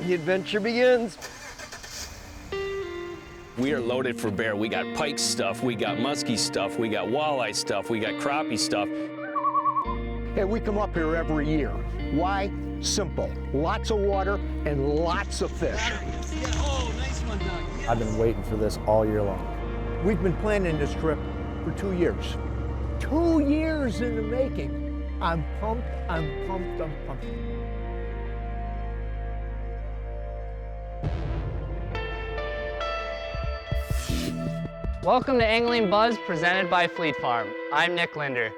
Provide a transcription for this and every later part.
The adventure begins. We are loaded for bear. We got pike stuff, we got muskie stuff, we got walleye stuff, we got crappie stuff. Hey, we come up here every year. Why? Simple. Lots of water and lots of fish. Oh, nice one, Doug. I've been waiting for this all year long. We've been planning this trip for 2 years. 2 years in the making. I'm pumped, I'm pumped, I'm pumped. Welcome to AnglingBuzz, presented by Fleet Farm. I'm Nick Linder.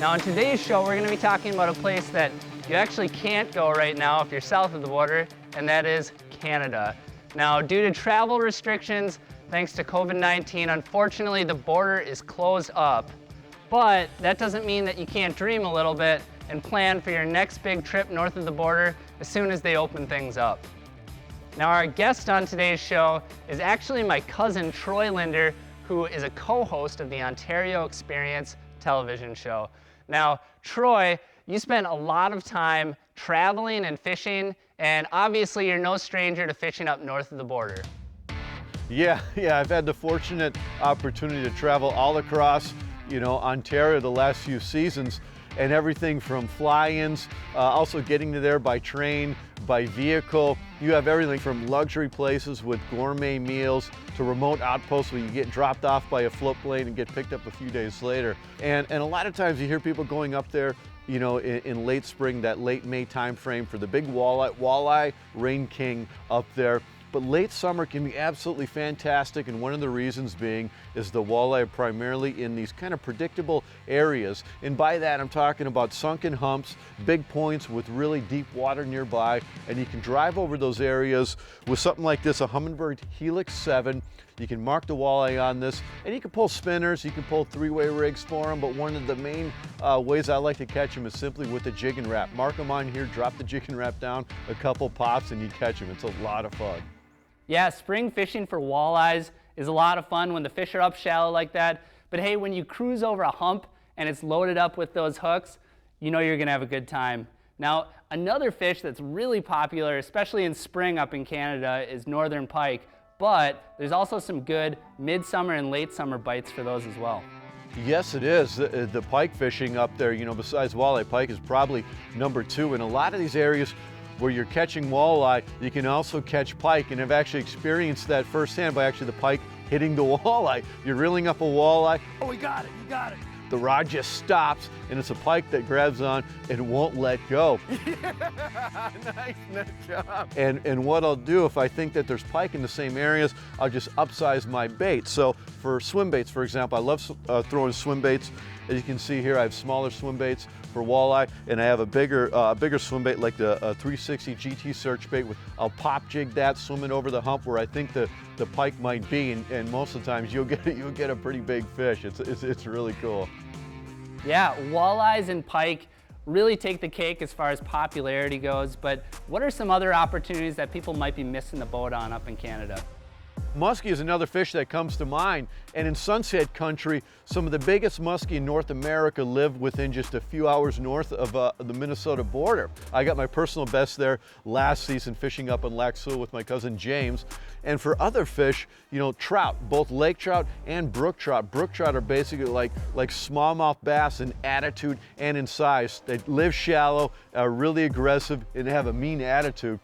Now on today's show, we're going to be talking about a place that you actually can't go right now if you're south of the border, and that is Canada. Now, due to travel restrictions, thanks to COVID-19, unfortunately the border is closed up. But that doesn't mean that you can't dream a little bit and plan for your next big trip north of the border as soon as they open things up. Now, our guest on today's show is actually my cousin, Troy Lindner, who is a co-host of the Ontario Experience television show. Now, Troy, you spent a lot of time traveling and fishing, and obviously you're no stranger to fishing up north of the border. Yeah, I've had the fortunate opportunity to travel all across, Ontario the last few seasons, and everything from fly-ins, also getting to there by train, by vehicle. You have everything from luxury places with gourmet meals to remote outposts where you get dropped off by a float plane and get picked up a few days later. And a lot of times you hear people going up there, in late spring, that late May time frame for the big walleye rain king up there. But late summer can be absolutely fantastic, and one of the reasons being is the walleye are primarily in these kind of predictable areas. And by that, I'm talking about sunken humps, big points with really deep water nearby, and you can drive over those areas with something like this, a Humminbird Helix 7. You can mark the walleye on this, and you can pull spinners, you can pull three-way rigs for them, but one of the main ways I like to catch them is simply with the jig and wrap. Mark them on here, drop the jig and wrap down, a couple pops, and you catch them. It's a lot of fun. Yeah, spring fishing for walleyes is a lot of fun when the fish are up shallow like that. But hey, when you cruise over a hump and it's loaded up with those hooks, you know you're gonna have a good time. Now, another fish that's really popular, especially in spring up in Canada, is northern pike. But there's also some good midsummer and late summer bites for those as well. Yes, it is. The pike fishing up there, besides walleye, pike is probably number 2. In a lot of these areas where you're catching walleye, you can also catch pike, and I've actually experienced that firsthand by actually the pike hitting the walleye. You're reeling up a walleye, oh, you got it. The rod just stops, and it's a pike that grabs on and won't let go. Nice job. And what I'll do, if I think that there's pike in the same areas, I'll just upsize my bait. So for swim baits, for example, I love throwing swim baits. As you can see here, I have smaller swim baits for walleye, and I have a bigger swim bait like the 360 GT search bait. I'll pop jig that, swim it over the hump where I think the pike might be, and most of the times you'll get a pretty big fish. It's really cool. Yeah, walleyes and pike really take the cake as far as popularity goes, but what are some other opportunities that people might be missing the boat on up in Canada? Muskie is another fish that comes to mind, and in Sunset Country, some of the biggest muskie in North America live within just a few hours north of the Minnesota border. I got my personal best there last season fishing up in Lac Seul with my cousin James. And for other fish, trout, both lake trout and brook trout. Brook trout are basically like smallmouth bass in attitude and in size. They live shallow, are really aggressive, and have a mean attitude.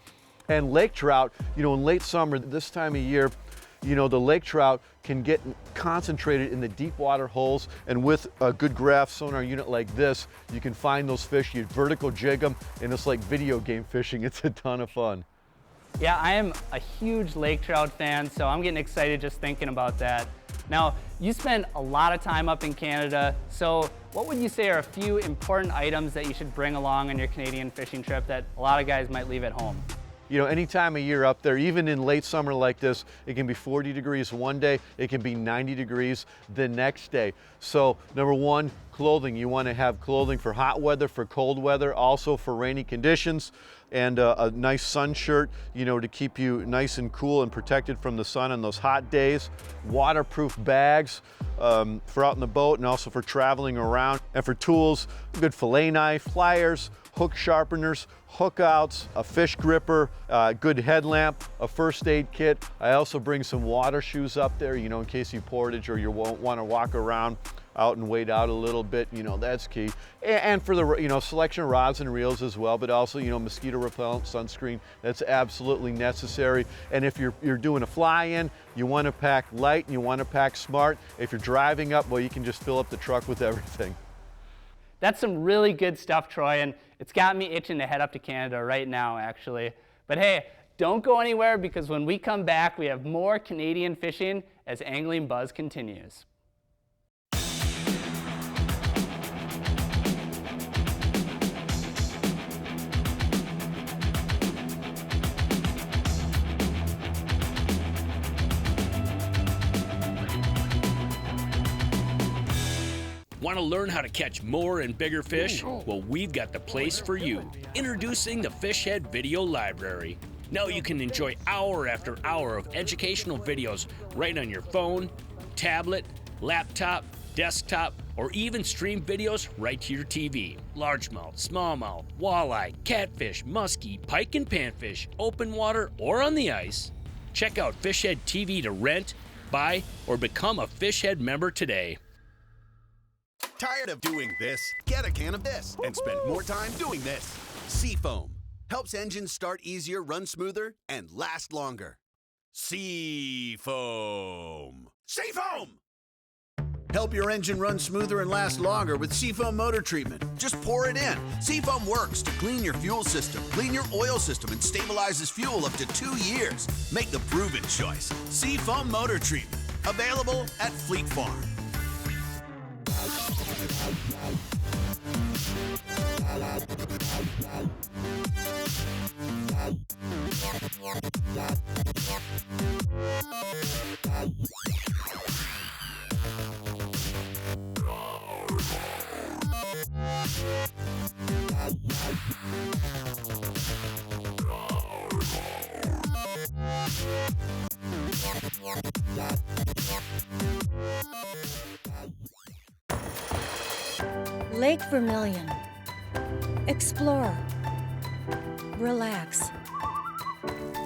And lake trout, in late summer, this time of year, the lake trout can get concentrated in the deep water holes, and with a good graph sonar unit like this, you can find those fish, you vertical jig them, and it's like video game fishing. It's a ton of fun. Yeah, I am a huge lake trout fan, so I'm getting excited just thinking about that. Now, you spend a lot of time up in Canada, so what would you say are a few important items that you should bring along on your Canadian fishing trip that a lot of guys might leave at home? Any time of year up there, even in late summer like this, it can be 40 degrees one day, it can be 90 degrees the next day. So number one, clothing. You want to have clothing for hot weather, for cold weather, also for rainy conditions, and a nice sun shirt, to keep you nice and cool and protected from the sun on those hot days. Waterproof bags for out in the boat and also for traveling around. And for tools, good fillet knife, pliers, hook sharpeners, hook outs, a fish gripper, a good headlamp, a first aid kit. I also bring some water shoes up there, you know, in case you portage or you won't want to walk around out and wade out a little bit, you know, that's key. And for the, you know, selection of rods and reels as well, but also, you know, mosquito repellent, sunscreen, that's absolutely necessary. And if you're doing a fly-in, you want to pack light and you want to pack smart. If you're driving up, well, you can just fill up the truck with everything. That's some really good stuff, Troy, and it's got me itching to head up to Canada right now, actually. But hey, don't go anywhere, because when we come back, we have more Canadian fishing as Angling Buzz continues. Want to learn how to catch more and bigger fish? Well, we've got the place for you. Introducing the Fish Head Video Library. Now you can enjoy hour after hour of educational videos right on your phone, tablet, laptop, desktop, or even stream videos right to your TV. Largemouth, smallmouth, walleye, catfish, muskie, pike and panfish, open water or on the ice. Check out Fish Head TV to rent, buy, or become a Fish Head member today. Tired of doing this? Get a can of this and spend more time doing this. Seafoam helps engines start easier, run smoother, and last longer. Seafoam. Seafoam! Help your engine run smoother and last longer with Seafoam motor treatment. Just pour it in. Seafoam works to clean your fuel system, clean your oil system, and stabilizes fuel up to 2 years. Make the proven choice. Seafoam motor treatment. Available at Fleet Farm. Lake Vermillion. Explore. Relax.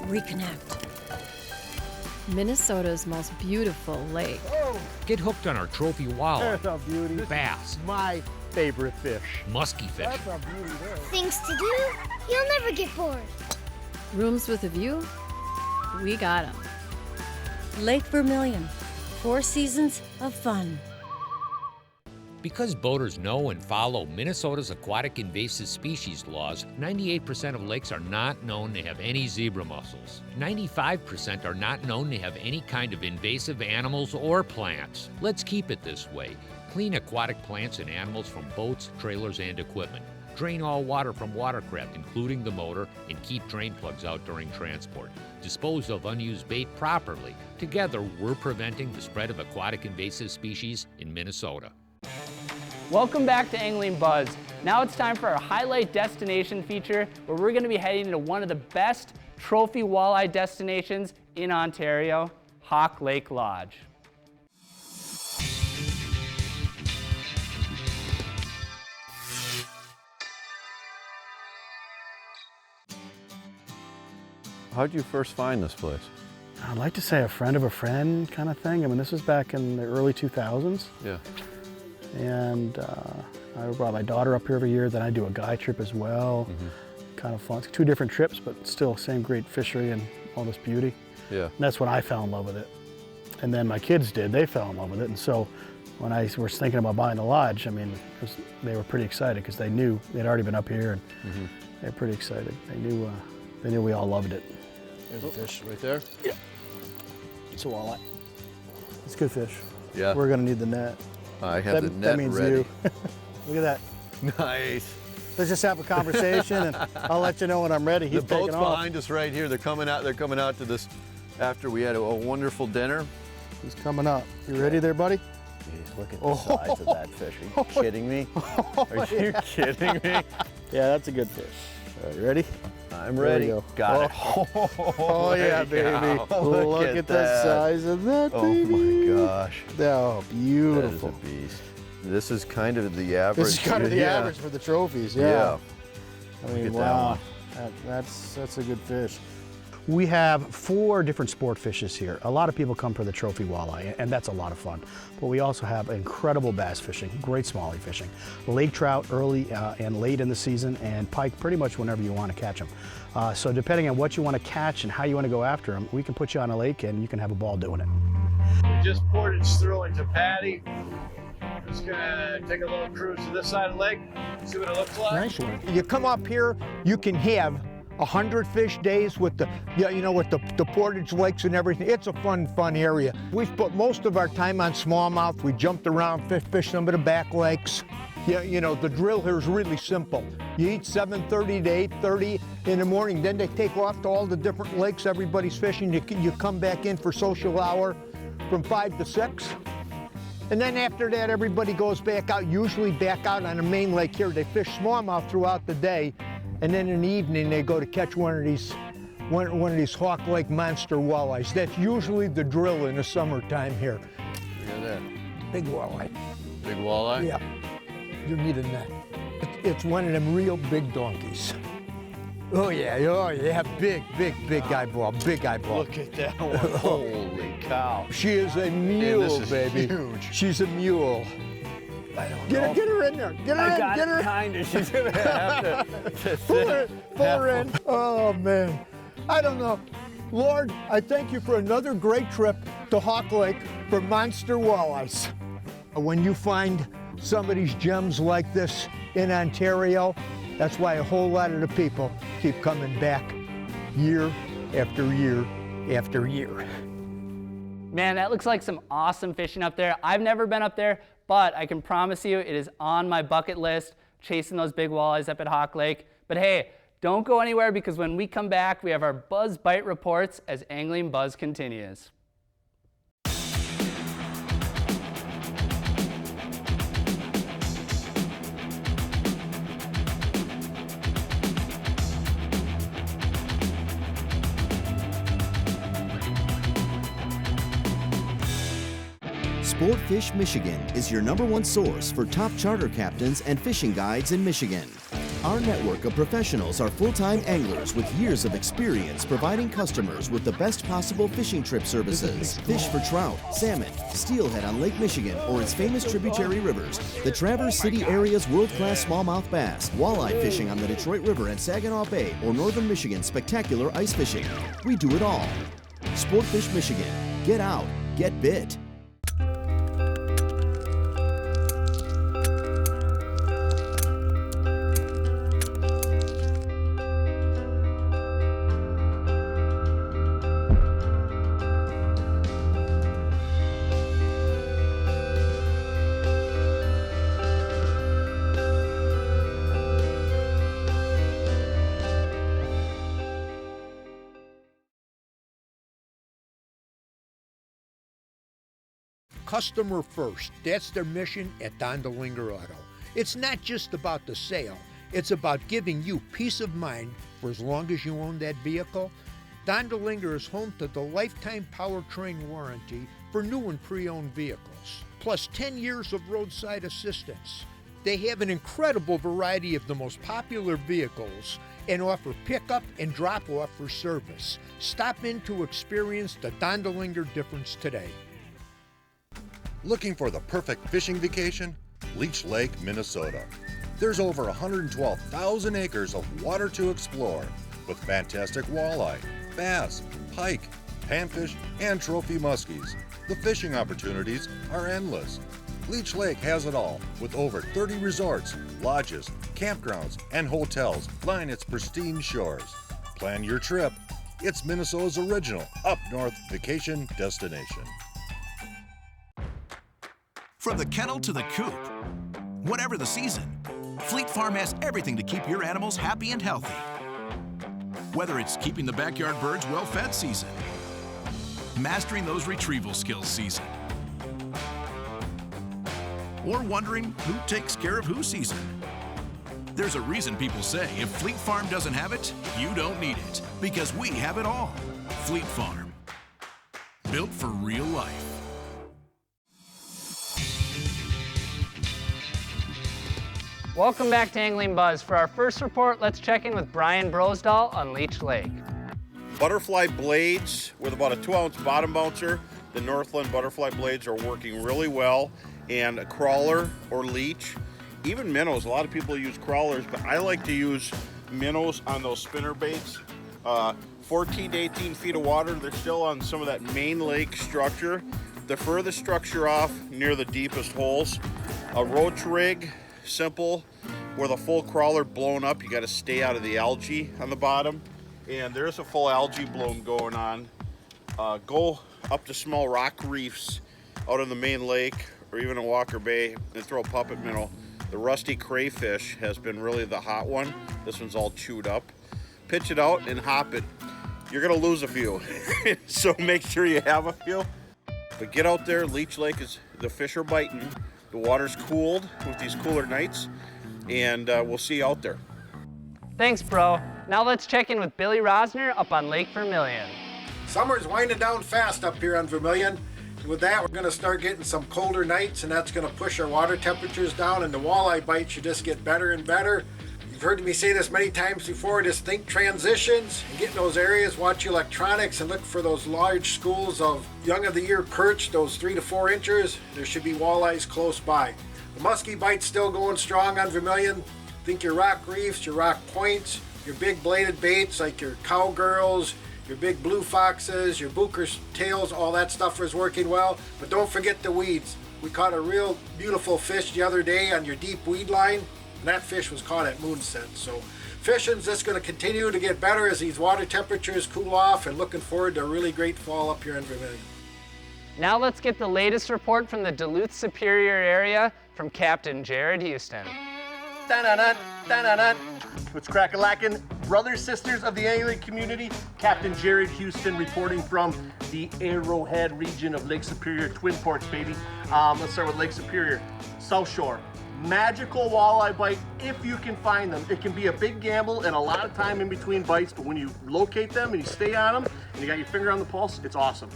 Reconnect. Minnesota's most beautiful lake. Get hooked on our trophy walleye, That's a beauty. bass, My favorite fish. musky fish. That's a beauty there. Things to do? You'll never get bored. Rooms with a view? We got 'em. Lake Vermillion. 4 seasons of fun. Because boaters know and follow Minnesota's aquatic invasive species laws, 98% of lakes are not known to have any zebra mussels. 95% are not known to have any kind of invasive animals or plants. Let's keep it this way. Clean aquatic plants and animals from boats, trailers, and equipment. Drain all water from watercraft, including the motor, and keep drain plugs out during transport. Dispose of unused bait properly. Together, we're preventing the spread of aquatic invasive species in Minnesota. Welcome back to Angling Buzz. Now it's time for our highlight destination feature, where we're going to be heading to one of the best trophy walleye destinations in Ontario, Hawk Lake Lodge. How'd you first find this place? I'd like to say a friend of a friend kind of thing. I mean, this was back in the early 2000s. Yeah. And I brought my daughter up here every year. Then I do a guy trip as well. Kind of fun. It's 2 different trips, but still same great fishery and all this beauty. Yeah. And that's when I fell in love with it. And then my kids did. They fell in love with it. And so when I was thinking about buying the lodge, I mean, they were pretty excited because they knew they'd already been up here, and they're pretty excited. They knew we all loved it. There's a fish right there. Yeah. It's a walleye. It's good fish. Yeah. We're gonna need the net. I have the net that means ready. you. Look at that. Nice. Let's just have a conversation, and I'll let you know when I'm ready. He's The boat's taking off. behind us right here. They're coming out to this after we had a wonderful dinner. He's coming up. You ready there, buddy? Jeez, look at the size of that fish. Are you kidding me? Are you kidding me? Yeah, that's a good fish. All right, you ready? I'm There we ready. go. Got it. Oh yeah, baby. Look at the that. size of that, Oh baby. my gosh. Oh, beautiful. That is a beast. This is kind of the average. This is kind of the Yeah. average for the trophies, Yeah. I mean, at that wow, one. that's a good fish. We have 4 different sport fishes here. A lot of people come for the trophy walleye, and that's a lot of fun. But we also have incredible bass fishing, great smallie fishing, lake trout early and late in the season, and pike pretty much whenever you want to catch them. So depending on what you want to catch and how you want to go after them, we can put you on a lake and you can have a ball doing it. We just portaged through into Patty. Just gonna take a little cruise to this side of the lake, see what it looks like. Nice one. You come up here, you can have 100 fish days with the, with the portage lakes and everything. It's a fun area. We've put most of our time on smallmouth. We jumped around, fished some of the back lakes. The drill here is really simple. You eat 7:30 to 8:30 in the morning, then they take off to all the different lakes everybody's fishing. You come back in for social hour from 5 to 6. And then after that, everybody goes back out, usually back out on the main lake here. They fish smallmouth throughout the day, and then in the evening they go to catch one of these Hawk Lake monster walleyes. That's usually the drill in the summertime here. Look at that. Big walleye. Big walleye? Yeah, you need a net. It's one of them real big donkeys. Oh yeah, big eyeball, big eyeball. Look at that one. Holy cow. She is a mule, this is baby. huge. She's a mule. Get her in there. Get her in. Kinda. She's gonna have to Pull her in. Oh man, I don't know. Lord, I thank you for another great trip to Hawk Lake for monster walleyes. When you find some of these gems like this in Ontario, that's why a whole lot of the people keep coming back year after year after year. Man, that looks like some awesome fishing up there. I've never been up there, but I can promise you it is on my bucket list, chasing those big walleyes up at Hawk Lake. But hey, don't go anywhere, because when we come back, we have our Buzz Bite reports as Angling Buzz continues. Sportfish Michigan is your #1 source for top charter captains and fishing guides in Michigan. Our network of professionals are full-time anglers with years of experience providing customers with the best possible fishing trip services. Fish for trout, salmon, steelhead on Lake Michigan or its famous tributary rivers, the Traverse City area's world-class smallmouth bass, walleye fishing on the Detroit River and Saginaw Bay, or northern Michigan's spectacular ice fishing. We do it all. Sportfish Michigan. Get out. Get bit. Customer first. That's their mission at Don DeLinger Auto. It's not just about the sale. It's about giving you peace of mind for as long as you own that vehicle. Don DeLinger is home to the lifetime powertrain warranty for new and pre-owned vehicles, plus 10 years of roadside assistance. They have an incredible variety of the most popular vehicles and offer pickup and drop-off for service. Stop in to experience the Don DeLinger difference today. Looking for the perfect fishing vacation? Leech Lake, Minnesota. There's over 112,000 acres of water to explore, with fantastic walleye, bass, pike, panfish, and trophy muskies. The fishing opportunities are endless. Leech Lake has it all, with over 30 resorts, lodges, campgrounds, and hotels line its pristine shores. Plan your trip. It's Minnesota's original up-north vacation destination. From the kennel to the coop, whatever the season, Fleet Farm has everything to keep your animals happy and healthy. Whether it's keeping the backyard birds well-fed season, mastering those retrieval skills season, or wondering who takes care of who season. There's a reason people say if Fleet Farm doesn't have it, you don't need it, because we have it all. Fleet Farm, built for real life. Welcome back to Angling Buzz. For our first report, let's check in with Brian Brosdahl on Leech Lake. Butterfly blades with about a 2-ounce bottom bouncer. The Northland butterfly blades are working really well. And a crawler or leech, even minnows. A lot of people use crawlers, but I like to use minnows on those spinner baits. 14 to 18 feet of water. They're still on some of that main lake structure. The furthest structure off near the deepest holes. A roach rig, simple, with a full crawler blown up. You got to stay out of the algae on the bottom. And there's a full algae bloom going on. Go up to small rock reefs out in the main lake or even in Walker Bay and throw a puppet minnow. The rusty crayfish has been really the hot one. This one's all chewed up. Pitch it out and hop it. You're gonna lose a few, so make sure you have a few. But get out there, Leech Lake, the fish are biting. The water's cooled with these cooler nights, and we'll see you out there. Thanks, bro. Now let's check in with Billy Rosner up on Lake Vermillion. Summer's winding down fast up here on Vermillion. And with that, we're going to start getting some colder nights, and that's going to push our water temperatures down, and the walleye bite should just get better and better. You've heard me say this many times before, just think transitions and get in those areas, watch electronics, and look for those large schools of young of the year perch, those 3 to 4 inches. There should be walleyes close by. The muskie bite's still going strong on Vermillion. Think your rock reefs, your rock points, your big bladed baits like your cowgirls, your big blue foxes, your booker's tails, all that stuff is working well. But don't forget the weeds. We caught a real beautiful fish the other day on your deep weed line, and that fish was caught at moonset. So fishing's just going to continue to get better as these water temperatures cool off, and looking forward to a really great fall up here in Vermillion. Now let's get the latest report from the Duluth Superior area from Captain Jared Houston. What's crack-a-lackin'? Brothers, sisters of the angling community, Captain Jared Houston reporting from the Arrowhead region of Lake Superior, Twin Ports, baby. Let's start with Lake Superior, South Shore. Magical walleye bite if you can find them. It can be a big gamble and a lot of time in between bites, but when you locate them and you stay on them and you got your finger on the pulse, it's awesome.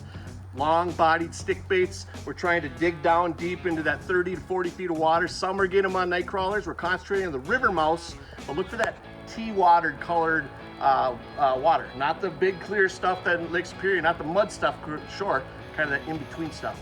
Long-bodied stick baits. We're trying to dig down deep into that 30 to 40 feet of water. Some are getting them on night crawlers. We're concentrating on the river mouse, but look for that tea-watered colored water. Not the big clear stuff that in Lake Superior, not the mud stuff shore, kind of that in-between stuff.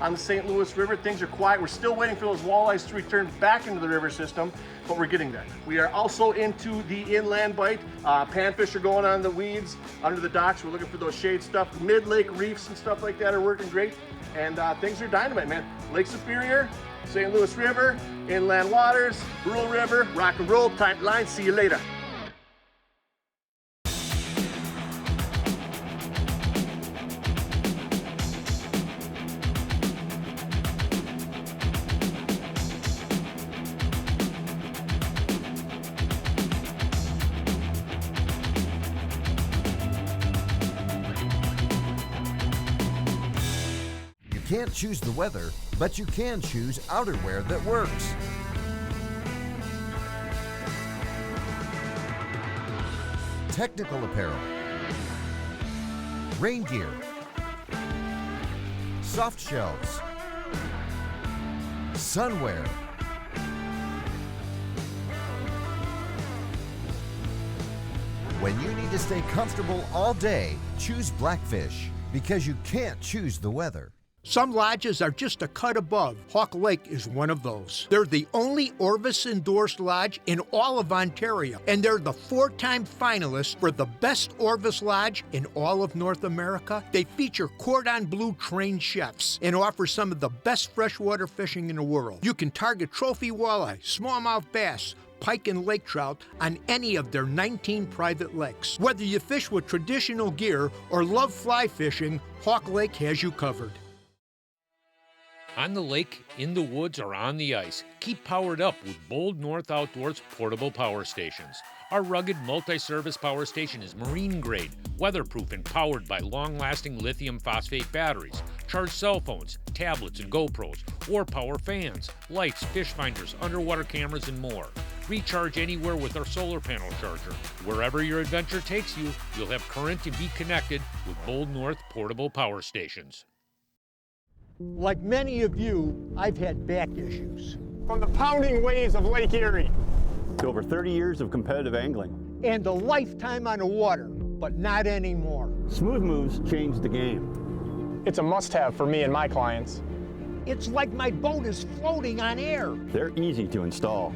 On the St. Louis River, things are quiet. We're still waiting for those walleyes to return back into the river system, but we're getting there. We are also into the inland bite. Panfish are going on the weeds under the docks. We're looking for those shade stuff. Mid-lake reefs and stuff like that are working great, and things are dynamite, man. Lake Superior, St. Louis River, inland waters, Brule River, rock and roll, tight line. See you later. You can't choose the weather, but you can choose outerwear that works. Technical apparel, rain gear, soft shells, sunwear, when you need to stay comfortable all day, choose Blackfish, because you can't choose the weather. Some lodges are just a cut above. Hawk Lake is one of those. They're the only Orvis-endorsed lodge in all of Ontario, and they're the 4-time finalists for the best Orvis lodge in all of North America. They feature cordon bleu trained chefs and offer some of the best freshwater fishing in the world. You can target trophy walleye, smallmouth bass, pike and lake trout on any of their 19 private lakes. Whether you fish with traditional gear or love fly fishing, Hawk Lake has you covered. On the lake, in the woods, or on the ice, keep powered up with Bold North Outdoors portable power stations. Our rugged multi-service power station is marine grade, weatherproof, and powered by long-lasting lithium phosphate batteries. Charge cell phones, tablets, and GoPros, or power fans, lights, fish finders, underwater cameras, and more. Recharge anywhere with our solar panel charger. Wherever your adventure takes you, you'll have current and be connected with Bold North portable power stations. Like many of you, I've had back issues. From the pounding waves of Lake Erie. To over 30 years of competitive angling. And a lifetime on the water, but not anymore. Smooth Moves changed the game. It's a must-have for me and my clients. It's like my boat is floating on air. They're easy to install.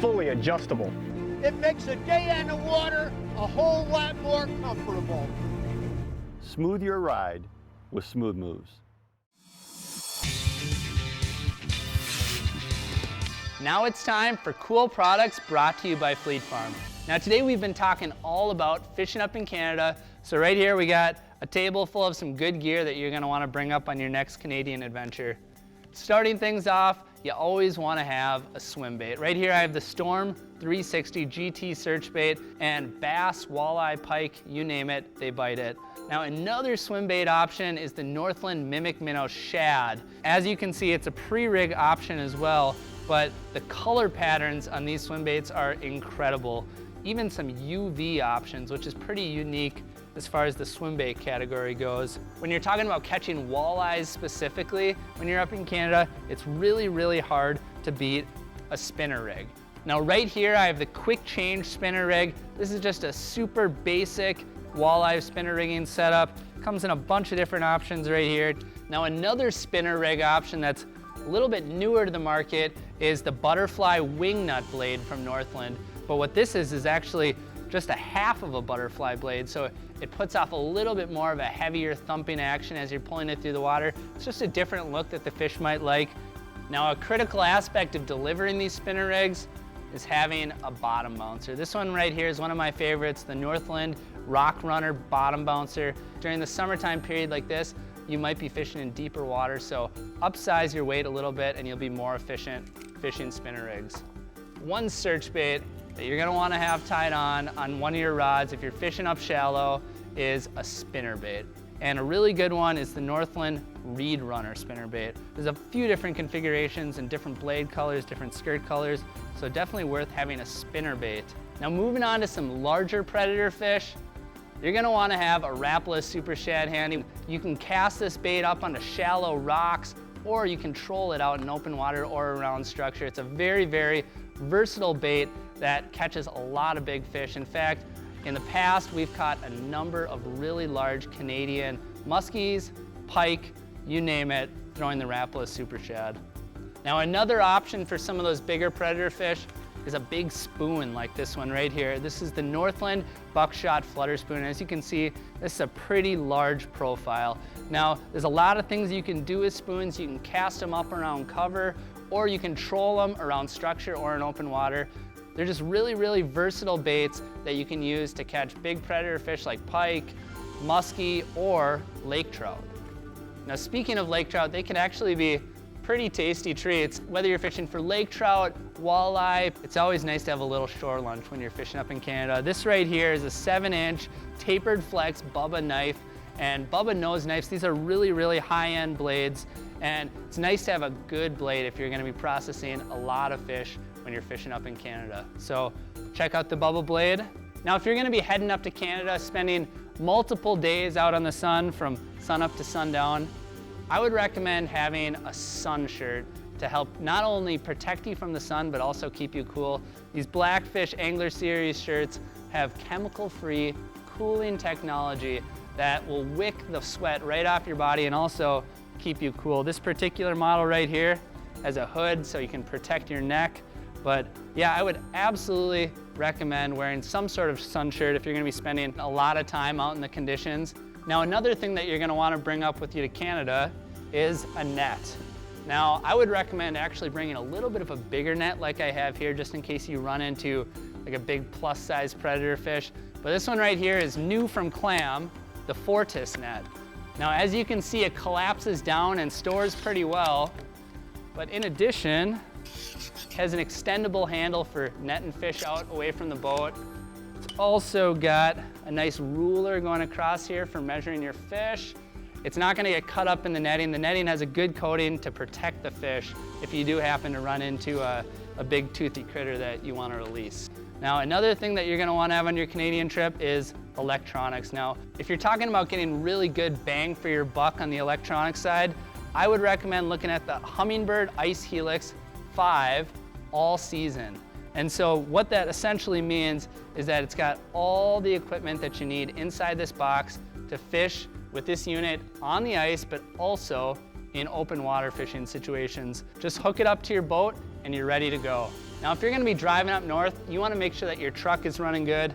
Fully adjustable. It makes a day on the water a whole lot more comfortable. Smooth your ride with Smooth Moves. Now it's time for cool products brought to you by Fleet Farm. Now today we've been talking all about fishing up in Canada. So right here we got a table full of some good gear that you're gonna wanna bring up on your next Canadian adventure. Starting things off, you always wanna have a swim bait. Right here I have the Storm 360 GT search bait, and bass, walleye, pike, you name it, they bite it. Now another swim bait option is the Northland Mimic Minnow Shad. As you can see, it's a pre-rig option as well, but the color patterns on these swim baits are incredible. Even some UV options, which is pretty unique as far as the swim bait category goes. When you're talking about catching walleyes specifically, when you're up in Canada, it's really, really hard to beat a spinner rig. Now right here, I have the quick change spinner rig. This is just a super basic walleye spinner rigging setup. Comes in a bunch of different options right here. Now another spinner rig option that's a little bit newer to the market is the butterfly wing nut blade from Northland. But what this is actually just a half of a butterfly blade, so it puts off a little bit more of a heavier thumping action as you're pulling it through the water. It's just a different look that the fish might like. Now a critical aspect of delivering these spinner rigs is having a bottom bouncer. This one right here is one of my favorites, the Northland Rock Runner bottom bouncer. During the summertime period like this, you might be fishing in deeper water, so upsize your weight a little bit and you'll be more efficient fishing spinner rigs. One search bait that you're gonna wanna have tied on one of your rods if you're fishing up shallow is a spinner bait. And a really good one is the Northland Reed Runner spinner bait. There's a few different configurations and different blade colors, different skirt colors, so definitely worth having a spinner bait. Now moving on to some larger predator fish, you're gonna wanna have a Rapala Super Shad handy. You can cast this bait up onto shallow rocks, or you can troll it out in open water or around structure. It's a very, very versatile bait that catches a lot of big fish. In fact, in the past, we've caught a number of really large Canadian muskies, pike, you name it, throwing the Rapala Super Shad. Now another option for some of those bigger predator fish is a big spoon like this one right here. This is the Northland Buckshot Flutter Spoon. As you can see, this is a pretty large profile. Now, there's a lot of things you can do with spoons. You can cast them up around cover, or you can troll them around structure or in open water. They're just really, really versatile baits that you can use to catch big predator fish like pike, muskie, or lake trout. Now, speaking of lake trout, they can actually be pretty tasty treats. Whether you're fishing for lake trout, walleye, it's always nice to have a little shore lunch when you're fishing up in Canada. This right here is a 7-inch tapered flex Bubba knife, and Bubba nose knives. These are really, really high-end blades, and it's nice to have a good blade if you're gonna be processing a lot of fish when you're fishing up in Canada. So check out the Bubba blade. Now, if you're gonna be heading up to Canada, spending multiple days out on the sun from sunup to sundown, I would recommend having a sun shirt to help not only protect you from the sun, but also keep you cool. These Blackfish Angler Series shirts have chemical-free cooling technology that will wick the sweat right off your body and also keep you cool. This particular model right here has a hood so you can protect your neck. But yeah, I would absolutely recommend wearing some sort of sun shirt if you're gonna be spending a lot of time out in the conditions. Now, another thing that you're gonna wanna bring up with you to Canada is a net. Now, I would recommend actually bringing a little bit of a bigger net like I have here, just in case you run into like a big plus size predator fish. But this one right here is new from Clam, the Fortis net. Now, as you can see, it collapses down and stores pretty well. But in addition, it has an extendable handle for netting fish out away from the boat. It's also got a nice ruler going across here for measuring your fish. It's not gonna get cut up in the netting. The netting has a good coating to protect the fish if you do happen to run into a big toothy critter that you wanna release. Now, another thing that you're gonna wanna have on your Canadian trip is electronics. Now, if you're talking about getting really good bang for your buck on the electronic side, I would recommend looking at the Humminbird Ice Helix 5 all season. And so what that essentially means is that it's got all the equipment that you need inside this box to fish with this unit on the ice, but also in open water fishing situations. Just hook it up to your boat and you're ready to go. Now, if you're gonna be driving up north, you wanna make sure that your truck is running good.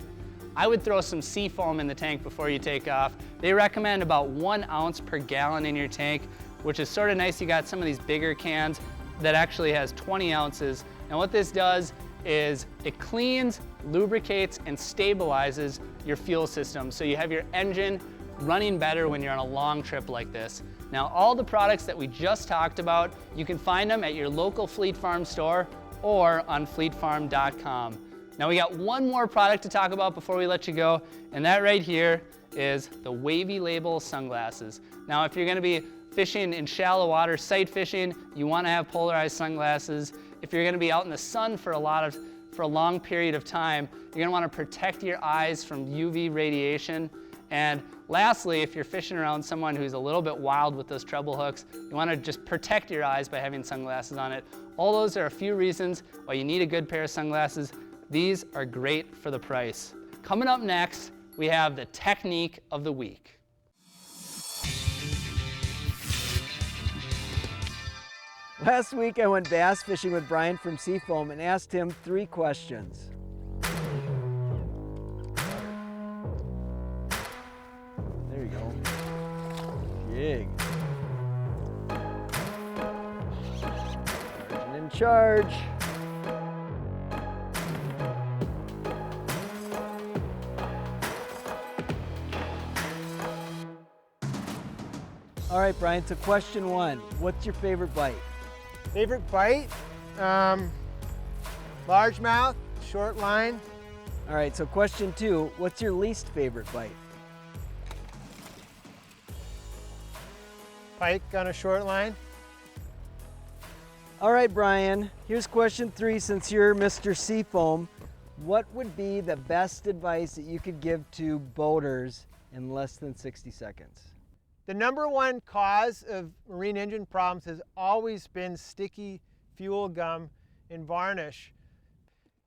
I would throw some sea foam in the tank before you take off. They recommend about 1 ounce per gallon in your tank, which is sort of nice. You got some of these bigger cans that actually has 20 ounces. And what this does is it cleans, lubricates, and stabilizes your fuel system. So you have your engine running better when you're on a long trip like this. Now, all the products that we just talked about, you can find them at your local Fleet Farm store or on fleetfarm.com. Now, we got one more product to talk about before we let you go, and that right here is the Wavy Label sunglasses. Now, if you're gonna be fishing in shallow water, sight fishing, you wanna have polarized sunglasses. If you're gonna be out in the sun for a long period of time, you're gonna wanna protect your eyes from UV radiation. And lastly, if you're fishing around someone who's a little bit wild with those treble hooks, you wanna just protect your eyes by having sunglasses on it. All those are a few reasons why you need a good pair of sunglasses. These are great for the price. Coming up next, we have the technique of the week. Last week I went bass fishing with Brian from Seafoam and asked him 3 questions. There you go. Jig. Sergeant in charge. All right, Brian, so question 1, what's your favorite bite? Favorite bite? Largemouth, short line. All right, so question 2, what's your least favorite bite? Pike on a short line. All right, Brian, here's question 3. Since you're Mr. Seafoam, what would be the best advice that you could give to boaters in less than 60 seconds? The #1 cause of marine engine problems has always been sticky fuel gum and varnish.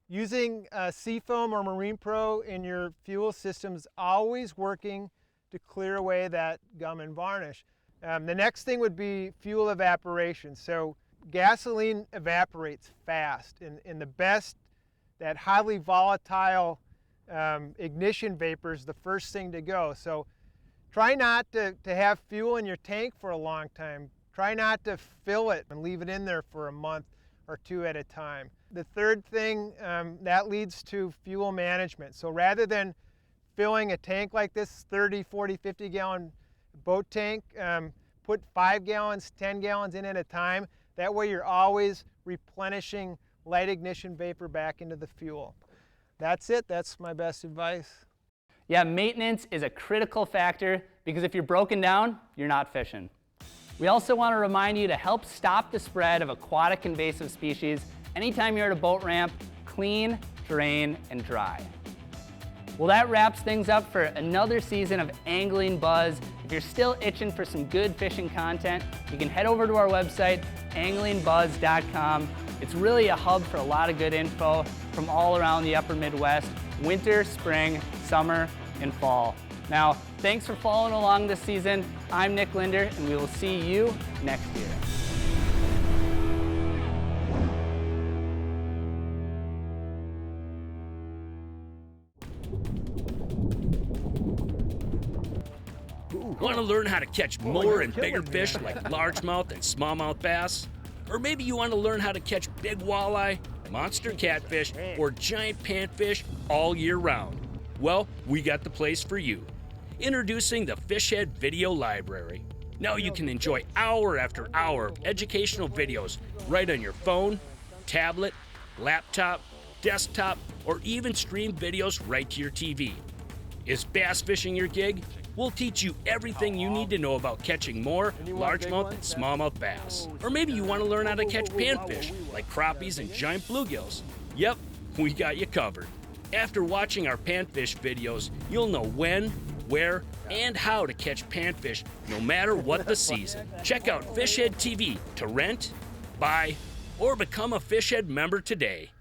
Using Seafoam or Marine Pro in your fuel system is always working to clear away that gum and varnish. The next thing would be fuel evaporation. So gasoline evaporates fast, and the best, that highly volatile ignition vapor is the first thing to go. So try not to have fuel in your tank for a long time. Try not to fill it and leave it in there for a month or 2 at a time. The third thing, that leads to fuel management. So rather than filling a tank like this, 30, 40, 50 gallon boat tank, put 5 gallons, 10 gallons in at a time. That way you're always replenishing light ignition vapor back into the fuel. That's it, that's my best advice. Yeah, maintenance is a critical factor because if you're broken down, you're not fishing. We also want to remind you to help stop the spread of aquatic invasive species. Anytime you're at a boat ramp, clean, drain, and dry. Well, that wraps things up for another season of Angling Buzz. If you're still itching for some good fishing content, you can head over to our website, AnglingBuzz.com. It's really a hub for a lot of good info from all around the upper Midwest, winter, spring, summer, and fall. Now, thanks for following along this season. I'm Nick Linder, and we will see you next year. Want to learn how to catch more and bigger fish like largemouth and smallmouth bass? Or maybe you want to learn how to catch big walleye, monster catfish, or giant panfish all year round? Well, we got the place for you. Introducing the Fishhead Video Library. Now you can enjoy hour after hour of educational videos right on your phone, tablet, laptop, desktop, or even stream videos right to your TV. Is bass fishing your gig? We'll teach you everything you need to know about catching more largemouth and smallmouth bass. Or maybe you want to learn how to catch panfish like crappies and giant bluegills. Yep, we got you covered. After watching our panfish videos, you'll know when, where, and how to catch panfish no matter what the season. Check out Fishhead TV to rent, buy, or become a Fish Head member today.